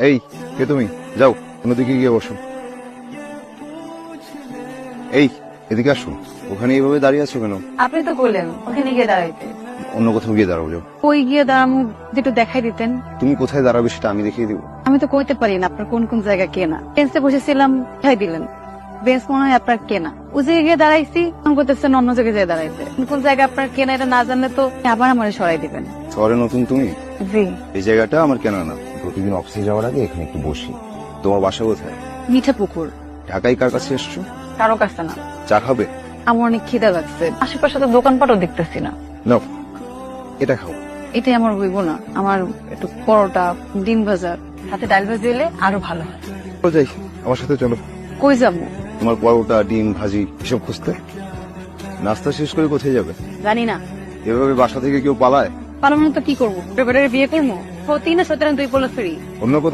এই কে তুমি? যাও অন্যদিকে গিয়ে বসো। এই এদিকে আসো। ওখানে এইভাবে দাঁড়িয়ে আছো কেন? আপনি তো বললেন ওখানে গিয়ে দাঁড়াইতে। অন্য কোথাও গিয়ে দাঁড়াও, যাও। কই গিয়ে দাঁড়ানো যেটা দেখাই দিতেন। তুমি কোথায় দাঁড়াবে সেটা আমি দেখিয়ে দিব। আমি তো কইতে পারি না আপনার কোন কোন জায়গা কেনা। বেঞ্চে বসেছিলাম, দেখাই দিলেন বেঞ্চ মনে হয় আপনার কেনা। ওই জায়গায় গিয়ে দাঁড়াইছি, মনে করতেছেন অন্য জায়গায় যেয়ে দাঁড়াইতে। কোন কোন জায়গা আপনার কেনা এটা না জানলে তো আবার আমার সরাই দিবেন। শহরে নতুন তুমি? জি। এই জায়গাটা আমার কেনা না। প্রতিদিন অফিসে যাওয়ার আগে এখানে একটু বসি। তোমার বাসা কোথায়? মিঠা পুকুর। ঢাকায় কার কাছে এসছো? কারো কাছে না। চা খাবে? আমার অনেক খিদা লাগছে, আশেপাশে তো দোকানপাটও দেখতেছি না। নাও এটা খাও। এটাই আমার হইব না। আমার একটু পরোটা, ডিম ভাজা, সাথে ডাল ভাজি হলে আরো ভালো হয়। চলো যাই, আমার সাথে চলো। কই যাবো? তোমার পরোটা, ডিম ভাজি এসব খুঁজতে। নাস্তা শেষ করে কোথায় যাবে? জানি না। এভাবে বাসা থেকে কেউ পালায়? পারবো না তো কি করবো? প্রেপারের বিয়ে করবো? সত্যি না সত্যি দুই পোলা ফ্রি। অন্য কোথাও